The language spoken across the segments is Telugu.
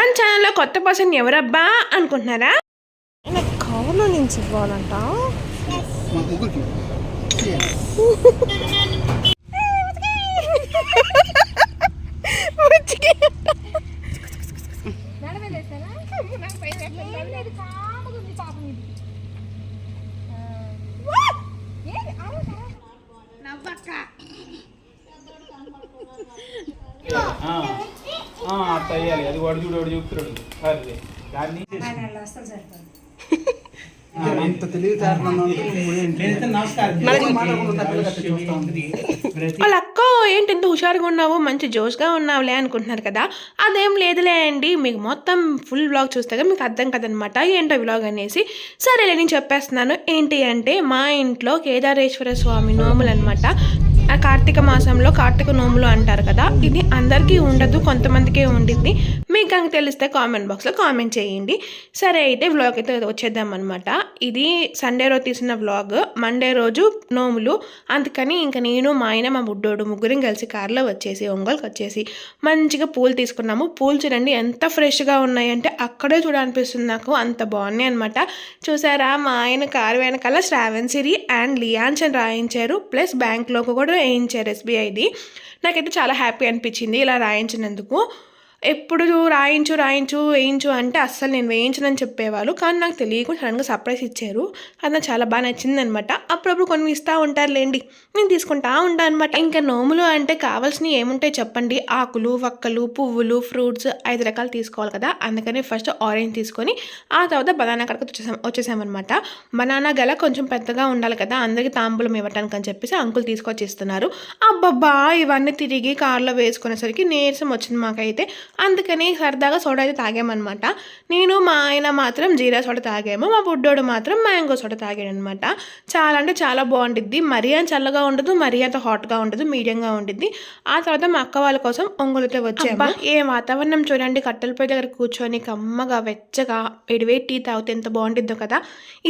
మన ఛానల్లో కొత్త పర్సన్ ఎవరబ్బా అనుకుంటున్నారా? నాకు కవర్లో నుంచి ఇవ్వాలంట. అయ్యాలి అది వాడు చూడు వాడు చెప్తున్నాడు అదే దాన్ని వాళ్ళ అక్క ఏంటి ఎంత హుషారుగా ఉన్నావు, మంచి జోష్గా ఉన్నావులే అనుకుంటున్నారు కదా. అదేం లేదులే అండి, మీకు మొత్తం ఫుల్ వ్లాగ్ చూస్తే మీకు అర్థం కదనమాట ఏంటో వ్లాగ్ అనేసి. సరేలే నేను చెప్పేస్తున్నాను. ఏంటి అంటే మా ఇంట్లో కేదారేశ్వర స్వామి నోములు అనమాట. ఆ కార్తీక మాసంలో కార్తీక నోములు అంటారు కదా, ఇది అందరికీ ఉండదు, కొంతమందికే ఉండిద్ది. మీకు కనుక తెలిస్తే కామెంట్ బాక్స్లో కామెంట్ చేయండి. సరే అయితే వ్లాగ్ అయితే వచ్చేద్దాం అనమాట. ఇది సండే రోజు తీసిన వ్లాగ్, మండే రోజు నోములు. అందుకని ఇంకా నేను మా ఆయన మా బుడ్డోడు ముగ్గురం కలిసి కార్లో వచ్చేసి ఒంగోలుకి వచ్చేసి మంచిగా పూలు తీసుకున్నాము. పూలు చూడండి ఎంత ఫ్రెష్గా ఉన్నాయంటే అక్కడే చూడాలనిపిస్తుంది నాకు, అంత బాగున్నాయి అనమాట. చూసారా, మా ఆయన కారు వెనకాల శ్రావణ్ సిరి అండ్ లియాన్స్ అని రాయించారు, ప్లస్ బ్యాంక్ లోకి కూడా వేయించారు ఎస్బీఐది. నాకైతే చాలా హ్యాపీ అనిపించింది ఇలా రాయించినందుకు. ఎప్పుడు వేయించు అంటే అస్సలు నేను వేయించనని చెప్పేవాళ్ళు, కానీ నాకు తెలియకుండా సడన్గా సర్ప్రైజ్ ఇచ్చారు. అది నాకు చాలా బాగా నచ్చింది అనమాట. అప్పుడప్పుడు కొన్ని ఇస్తూ ఉంటారులేండి, నేను తీసుకుంటా ఉంటాను అనమాట. ఇంకా నోములు అంటే కావాల్సినవి ఏముంటాయి చెప్పండి, ఆకులు, వక్కలు, పువ్వులు, ఫ్రూట్స్ 5 రకాలు తీసుకోవాలి కదా. అందుకని ఫస్ట్ ఆరెంజ్ తీసుకొని ఆ తర్వాత బనానా కడక వచ్చేసామన్నమాట. బనానా గల కొంచెం పెద్దగా ఉండాలి కదా, అందరికీ తాంబూలం ఇవ్వటానికి అని చెప్పేసి అంకుల్ తీసుకొచ్చి ఇస్తున్నారు. అబ్బబ్బా ఇవన్నీ తిరిగి కార్లో వేసుకునేసరికి నీరసం వచ్చింది మాకైతే. అందుకని సరదాగా సోడా అయితే తాగామన్నమాట. నేను మా ఆయన మాత్రం జీరా సోడా తాగాము, మా బుడ్డోడు మాత్రం మ్యాంగో సోడా తాగాడు అనమాట. చాలా అంటే చాలా బాగుండిద్ది, మరీ అంత చల్లగా ఉండదు, మరీ అంత హాట్గా ఉండదు, మీడియంగా ఉండిద్ది. ఆ తర్వాత మా అక్క వాళ్ళ కోసం ఒంగోలుతో వచ్చాము. ఏ వాతావరణం చూడండి, కట్టెల పొయ్యి దగ్గర కూర్చొని కమ్మగా వెచ్చగా వేడివేడి టీ తాగితే ఎంత బాగుండిద్దో కదా.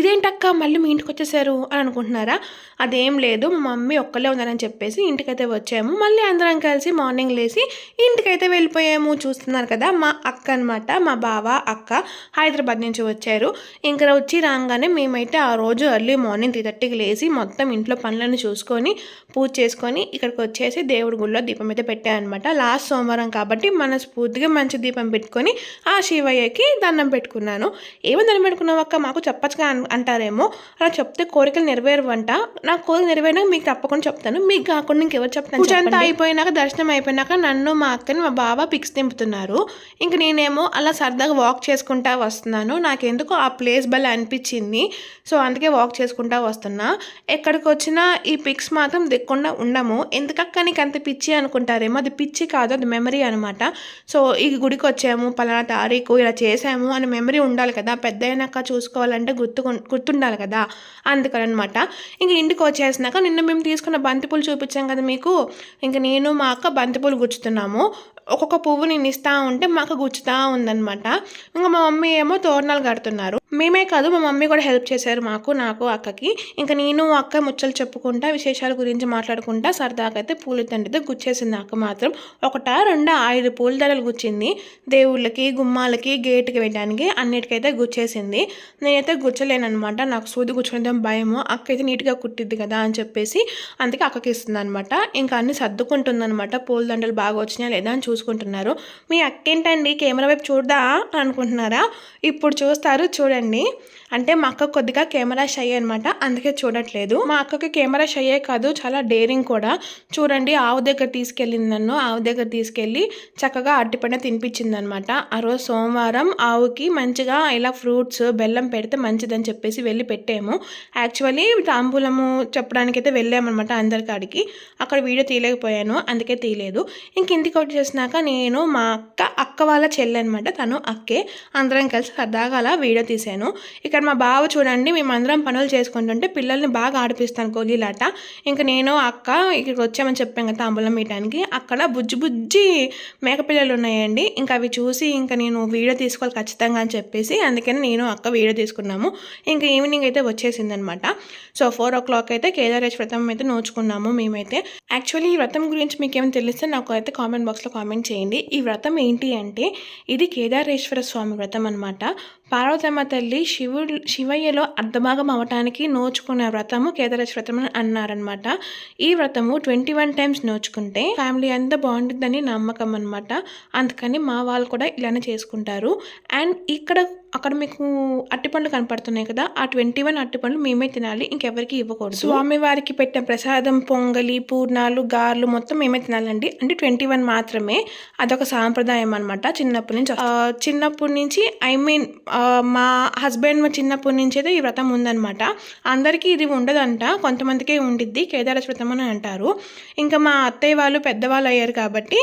ఇదేంటక్క మళ్ళీ మీ ఇంటికి వచ్చేసారు అని అనుకుంటున్నారా? అదేం లేదు, మా మమ్మీ ఒక్కలే ఉన్నారని చెప్పేసి ఇంటికైతే వచ్చాము. మళ్ళీ అందరం కలిసి మార్నింగ్ లేసి ఇంటికైతే వెళ్ళిపోయాము. చూస్తున్నారు కదా, మా అక్క అనమాట, మా బావ అక్క హైదరాబాద్ నుంచి వచ్చారు. ఇంకా వచ్చి రాగానే మేమైతే ఆ రోజు ఎర్లీ మార్నింగ్ 3:30కి లేసి మొత్తం ఇంట్లో పనులను చూసుకొని పూజ చేసుకొని ఇక్కడికి వచ్చేసి దేవుడి గుళ్ళో దీపం అయితే పెట్టానమాట. లాస్ట్ సోమవారం కాబట్టి మనస్ఫూర్తిగా మంచి దీపం పెట్టుకొని ఆ శివయ్యకి దండం పెట్టుకున్నాను. ఏమని దండం పెట్టుకున్నావు అక్క, మాకు చెప్పచ్చుగా అంటారేమో, అలా చెప్తే కోరికలు నెరవేరవంట. నా కోరిక నెరవేరినాక మీకు తప్పకుండా చెప్తాను, మీకు కాకుండా ఇంకెవరు చెప్తాను. పూజ అంతా అయిపోయినాక, దర్శనం అయిపోయినాక నన్ను మా అక్కని మా బావ పిక్స్ దింపుతున్నారు. ఇంక నేనేమో అలా సరదాగా వాక్ చేసుకుంటా వస్తున్నాను. నాకెందుకు ఆ ప్లేస్ భలే అనిపించింది, సో అందుకే వాక్ చేసుకుంటా వస్తున్నా. ఎక్కడికి వచ్చినా ఈ పిక్స్ మాత్రం దిక్కుండా ఉండము. ఎందుకక్క నీకు అంత పిచ్చి అనుకుంటారేమో, అది పిచ్చి కాదు, అది మెమరీ అనమాట. సో ఈ గుడికి వచ్చాము, పలానా తారీఖు ఇలా చేసాము అని మెమరీ ఉండాలి కదా, పెద్ద అయినాక చూసుకోవాలంటే గుర్తుండాలి కదా, అందుకనమాట. ఇంక ఇంటికి వచ్చేసినాక నిన్న మేము తీసుకున్న బంతిపూలు చూపించాం కదా మీకు, ఇంక నేను మా అక్క బంతిపూలు గుచ్చుతున్నాము. ఒక్కొక్క పువ్వు నేను ఇస్తూ ఉంటే మాకు గుచ్చుతూ ఉందన్నమాట. ఇంకా మా మమ్మీ ఏమో తోరణాలు కడుతున్నారు. మేమే కాదు మా మమ్మీ కూడా హెల్ప్ చేశారు నాకు అక్కకి. ఇంకా నేను అక్క ముచ్చలు చెప్పుకుంటా విశేషాల గురించి మాట్లాడుకుంటా సరదాగా అయితే పూల దండతో గుచ్చేసింది. అక్క మాత్రం 5 పూల దండలు గుచ్చింది. దేవుళ్ళకి, గుమ్మాలకి, గేటుకి వేయడానికి అన్నిటికైతే గుచ్చేసింది. నేనైతే గుచ్చలేనమాట, నాకు సూది గుచ్చడం భయము. అక్క అయితే నీట్గా కుట్టిద్ది కదా అని చెప్పేసి అందుకే అక్కకి ఇస్తుంది అనమాట. ఇంకా అన్ని సర్దుకుంటుందన్నమాట. పూల దండలు బాగా వచ్చినాయా లేదా అని చూసుకుంటున్నారు. మీ అక్క ఏంటండి కెమెరా వైపు చూడదా అనుకుంటున్నారా? ఇప్పుడు చూస్తారు, చూడండి. అంటే మా అక్క కొద్దిగా కెమెరా షై అనమాట, అందుకే చూడట్లేదు. మా అక్కకి కెమెరా షయ్యే కాదు, చాలా డేరింగ్ కూడా. చూడండి, ఆవు దగ్గర తీసుకెళ్ళింది నన్ను. ఆవు దగ్గర తీసుకెళ్ళి చక్కగా అరటిపండు తినిపించింది అనమాట. ఆ రోజు సోమవారం ఆవుకి మంచిగా ఇలా ఫ్రూట్స్ బెల్లం పెడితే మంచిదని చెప్పేసి వెళ్ళి పెట్టాము. యాక్చువల్లీ తాంబూలము చెప్పడానికైతే వెళ్ళామన్నమాట అందరికాడికి. అక్కడ వీడియో తీయలేకపోయాను, అందుకే తీయలేదు. ఇంక ఇంటికి వచ్చేసినాక నేను మా అక్క వాళ్ళ చెల్లి అనమాట, తను అక్కే, అందరం కలిసి సరదాగా అలా వీడియో తీసాను. ఇక్కడ మా బావ చూడండి మేమందరం పనులు చేసుకుంటుంటే పిల్లల్ని బాగా ఆడిపిస్తాను గోళీలాట. ఇంక నేను అక్క ఇక్కడికి వచ్చామని చెప్పాను కదా తాంబూలం మీయటానికి. అక్కడ బుజ్జి మేకపిల్లలు ఉన్నాయండి. ఇంకా అవి చూసి ఇంకా నేను వీడియో తీసుకోవాలి ఖచ్చితంగా అని చెప్పేసి అందుకని నేను అక్క వీడియో తీసుకున్నాము. ఇంకా ఈవినింగ్ అయితే వచ్చేసిందనమాట. సో 4 o'clock అయితే కేదారేశ్వర వ్రతం అయితే నోచుకున్నాము మేమైతే. యాక్చువల్లీ ఈ వ్రతం గురించి మీకు ఏమైనా తెలిస్తే నాకు అయితే కామెంట్ బాక్స్లో కామెంట్ చేయండి. ఈ వ్రతం ఏంటి అంటే ఇది కేదారేశ్వర స్వామి వ్రతం అనమాట. పార్వతమ్మ తల్లి శివయ్యలో అర్ధభాగం అవటానికి నోచుకున్న వ్రతము కేదారేశ్వర వ్రతం అని అన్నారనమాట. ఈ వ్రతము 21 times నోచుకుంటే ఫ్యామిలీ అంతా బాగుంటుందని నమ్మకం అనమాట. అందుకని మా వాళ్ళు కూడా ఇలానే చేసుకుంటారు. అండ్ అక్కడ మీకు అట్టిపండ్లు కనపడుతున్నాయి కదా, ఆ 21 అట్టిపండ్లు మేమే తినాలి, ఇంకెవరికి ఇవ్వకూడదు. స్వామివారికి పెట్టిన ప్రసాదం పొంగలి పూర్ణాలు గారెలు మొత్తం మేమే తినాలండి. అంటే 21 మాత్రమే. అదొక సాంప్రదాయం అనమాట చిన్నప్పటి నుంచి మా హస్బెండ్ చిన్నప్పటి నుంచి అయితే ఈ వ్రతం ఉందనమాట. అందరికీ ఇది ఉండదంట, కొంతమందికే ఉండిద్ది. కేదారేశ్వర వ్రతం అని అంటారు. ఇంకా మా అత్తయ్య వాళ్ళు పెద్దవాళ్ళు అయ్యారు కాబట్టి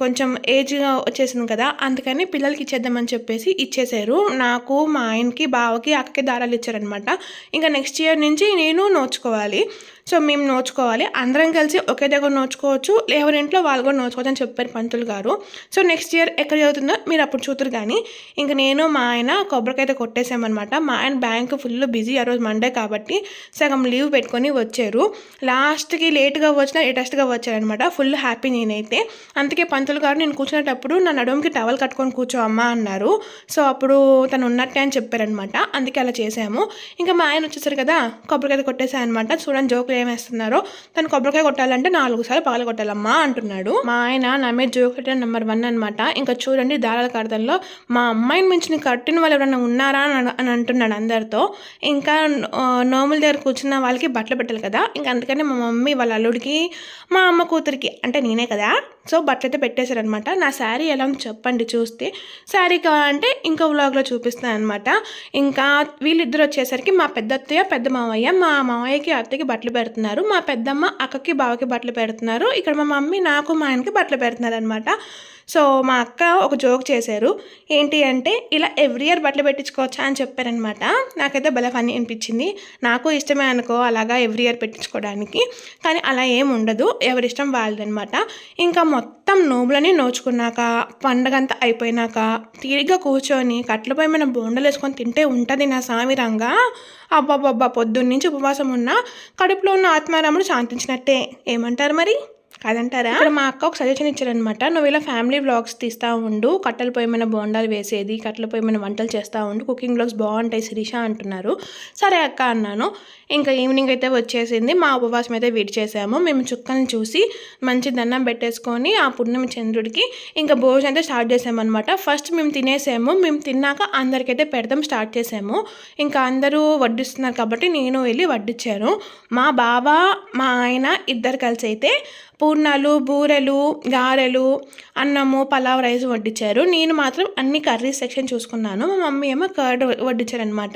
కొంచెం ఏజ్గా వచ్చేసింది కదా, అందుకని పిల్లలకి ఇచ్చేద్దామని చెప్పేసి ఇచ్చేసారు. నాకు మా ఆయనకి బావకి అక్కకి దారాలు ఇచ్చారనమాట. ఇంకా నెక్స్ట్ ఇయర్ నుంచి నేను నోచుకోవాలి. సో మేము నోచుకోవాలి, అందరం కలిసి ఒకే దగ్గర నోచుకోవచ్చు, ఎవరింట్లో వాళ్ళు కూడా నోచుకోవచ్చు అని చెప్పారు పంతులు గారు. సో నెక్స్ట్ ఇయర్ ఎక్కడ చదువుతుందో మీరు అప్పుడు చూతురు. కానీ ఇంక నేను మా ఆయన కొబ్బరికైతే కొట్టేసామన్నమాట. మా ఆయన బ్యాంక్ ఫుల్ బిజీ, ఆ రోజు మండే కాబట్టి సగం లీవ్ పెట్టుకొని వచ్చారు. లాస్ట్కి లేట్గా వచ్చినా లేటెస్ట్గా వచ్చారనమాట. ఫుల్ హ్యాపీ నేనైతే. అందుకే పంతులు గారు నేను కూర్చునేటప్పుడు నా నడుముకి టవల్ కట్టుకొని కూర్చో అమ్మా అన్నారు. సో అప్పుడు తను ఉన్నట్టే అని చెప్పారనమాట. అందుకే అలా చేసాము. ఇంకా మా ఆయన వచ్చేసారు కదా, కొబ్బరికైతే కొట్టేసాయనమాట. చూడండి జోకులు ఏమేస్తున్నారో. తను కొబ్బరికాయ కొట్టాలంటే 4 సార్లు పగల కొట్టాలమ్మా అంటున్నాడు. మా ఆయన నా మీద జోక్ నెంబర్ 1 అనమాట. ఇంకా చూడండి దారాల కడతంలో మా అమ్మాయిని మించి కట్టిన వాళ్ళు ఎవరైనా ఉన్నారా అని అంటున్నాడు అందరితో. ఇంకా నోముల దగ్గర కూర్చున్న వాళ్ళకి బట్టలు పెట్టాలి కదా, ఇంకా అందుకని మా మమ్మీ వాళ్ళ అల్లుడికి మా అమ్మ కూతురికి అంటే నేనే కదా, సో బట్టలు అయితే పెట్టేశారనమాట. నా శారీ ఎలా ఉందో చెప్పండి చూస్తే. శారీ కావాలంటే ఇంకో వ్లాగ్లో చూపిస్తాను అనమాట. ఇంకా వీళ్ళిద్దరు వచ్చేసరికి మా పెద్ద అత్తయ్య పెద్ద మావయ్య, మా మావయ్యకి అత్తయ్యకి బట్టలు పెడుతున్నారు, మా పెద్దమ్మ అక్కకి బావకి బట్టలు పెడుతున్నారు. ఇక్కడ మా మమ్మీ నాకు మా ఆయనకి బట్టలు పెడుతున్నారు అనమాట. సో మా అక్క ఒక జోక్ చేశారు. ఏంటి అంటే ఇలా ఎవ్రీ ఇయర్ బట్టలు పెట్టించుకోవచ్చా అని చెప్పారనమాట. నాకైతే భలే ఫన్నీ అనిపించింది. నాకు ఇష్టమే అనుకో అలాగా ఎవ్రీ ఇయర్ పెట్టించుకోవడానికి, కానీ అలా ఏమి ఉండదు, ఎవరిష్టం వాళ్ళదనమాట. ఇంకా మొత్తం నోములని నోచుకున్నాక పండగంతా అయిపోయినాక తీరిగ్గా కూర్చొని కట్లపై మన బోండలు వేసుకొని తింటే ఉంటుంది నా సామిరంగా. అబ్బాబ్బా పొద్దున్న నుంచి ఉపవాసం ఉన్నా కడుపులో ఉన్న ఆత్మారాముడు శాంతించినట్టే. ఏమంటారు మరి, కాదంటారా? ఇక్కడ మా అక్క ఒక సజెషన్ ఇచ్చారనమాట. నువ్వు ఇలా ఫ్యామిలీ వ్లాగ్స్ తీస్తూ ఉండు, కట్టెల పొయ్యి మీద బోండాలు వేసేది, కట్టెల పొయ్యి మీద వంటలు చేస్తూ ఉండు, కుకింగ్ వ్లాగ్స్ బాగుంటాయి శిరీష అంటున్నారు. సరే అక్క అన్నాను. ఇంకా ఈవినింగ్ అయితే వచ్చేసింది. మా ఉపవాసం అయితే విడిచేసాము. మేము చుక్కల్ని చూసి మంచి దండం పెట్టేసుకొని ఆ పున్నమి చంద్రుడికి ఇంకా భోజనం అయితే స్టార్ట్ చేసామన్నమాట. ఫస్ట్ మేము తినేసాము. మేము తిన్నాక అందరికైతే పెడదాం స్టార్ట్ చేసాము. ఇంకా అందరూ వడ్డిస్తున్నారు కాబట్టి నేను వెళ్ళి వడ్డించాను. మా బావ మా ఆయన ఇద్దరు కలిసి అయితే పూర్ణాలు బూరెలు గారెలు అన్నము పలావ్ రైస్ వడ్డించారు. నేను మాత్రం అన్ని కర్రీస్ సెక్షన్ చూసుకున్నాను. మా మమ్మీ ఏమో కర్డ్ వడ్డించారనమాట.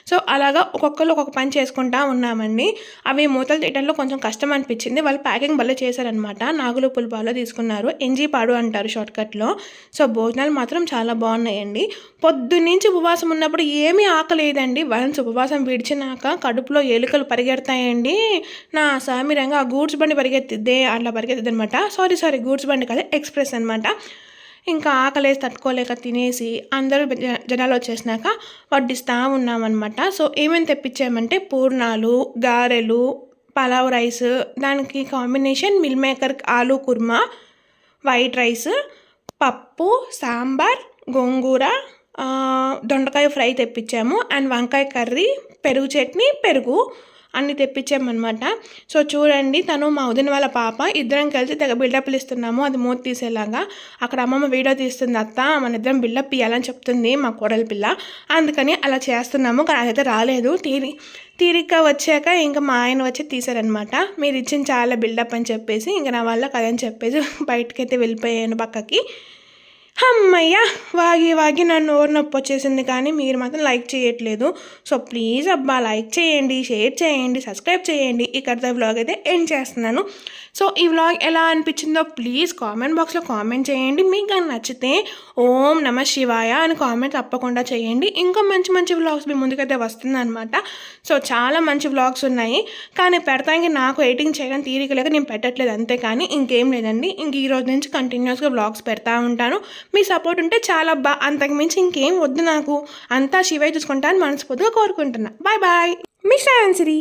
సో అలాగా ఒక్కొక్కరు ఒక్కొక్క పని చేసుకుంటా ఉన్నామండి. అవి మూతలు తీయడంలో కొంచెం కష్టం అనిపించింది. వాళ్ళు ప్యాకింగ్ భలే చేశారనమాట. నాగులు పులిపాలో తీసుకున్నారు, ఎంజీపాడు అంటారు షార్ట్కట్లో. సో భోజనాలు మాత్రం చాలా బాగున్నాయండి. పొద్దున్నుంచి ఉపవాసం ఉన్నప్పుడు ఏమీ ఆకలేదండి. వన్స్ ఉపవాసం విడిచినాక కడుపులో ఎలుకలు పరిగెడతాయండి. నా సామిరంగా ఆ గూడ్స్ బండి పరిగెత్తిద్దే అట్లా పరిగెత్తిద్ది అనమాట. సారీ గూడ్స్ బండి కాదు, ఎక్స్ప్రెస్ అనమాట. ఇంకా ఆకలేసి తట్టుకోలేక తినేసి అందరూ జనాలు వచ్చేసినాక వడ్డిస్తూ ఉన్నామన్నమాట. సో ఏమేమి తెప్పించామంటే పూర్ణాలు గారెలు పలావ్ రైస్, దానికి combination meal maker aloo kurma, white rice, పప్పు సాంబార్ గోంగూర దొండకాయ ఫ్రై తెప్పించాము. అండ్ వంకాయ కర్రీ, పెరుగు చట్నీ, పెరుగు అన్నీ తెప్పించామన్నమాట. సో చూడండి తను మా వదిన వాళ్ళ పాప, ఇద్దరం కలిసి తెగ బిల్డప్లు ఇస్తున్నాము. అది మూత తీసేలాగా. అక్కడ అమ్మమ్మ వీడియో తీస్తుంది, అత్త మన ఇద్దరం బిల్డప్ ఇవ్వాలని చెప్తుంది మా కోడలి పిల్ల. అందుకని అలా చేస్తున్నాము. కానీ అదైతే రాలేదు. తీరిక వచ్చాక ఇంకా మా ఆయన వచ్చి తీశారనమాట. మీరు ఇచ్చిన చాలా బిల్డప్ అని చెప్పేసి ఇంకా నా వల్ల కదని చెప్పేసి బయటకైతే వెళ్ళిపోయాను పక్కకి. అమ్మయ్య వాగి వాగి నా నోరు నొప్పి వచ్చేసింది, కానీ మీరు మాత్రం లైక్ చేయట్లేదు. సో ప్లీజ్ అబ్బా లైక్ చేయండి, షేర్ చేయండి, సబ్స్క్రైబ్ చేయండి. ఇక్కడితో వ్లాగ్ అయితే ఎండ్ చేస్తున్నాను. సో ఈ వ్లాగ్ ఎలా అనిపించిందో ప్లీజ్ కామెంట్ బాక్స్లో కామెంట్ చేయండి. మీకు కానీ నచ్చితే ఓం నమ శివాయ అని కామెంట్ తప్పకుండా చేయండి. ఇంకా మంచి మంచి వ్లాగ్స్ మీ ముందుకైతే వస్తుందన్నమాట. సో చాలా మంచి వ్లాగ్స్ ఉన్నాయి, కానీ పెడతానికి నాకు ఎడిటింగ్ చేయడం తీరిక లేక నేను పెట్టట్లేదు అంతే, కానీ ఇంకేం లేదండి. ఇంక ఈ రోజు నుంచి కంటిన్యూస్గా వ్లాగ్స్ పెడతా ఉంటాను. మీ సపోర్ట్ ఉంటే చాలా అంతకుమించి ఇంకేం వద్దు నాకు. అంతా శివయ్య చూసుకుంటా అని మనస్ఫూర్తిగా కోరుకుంటున్నా. బాయ్ బాయ్, మీ శ్రావణ్ శ్రీ.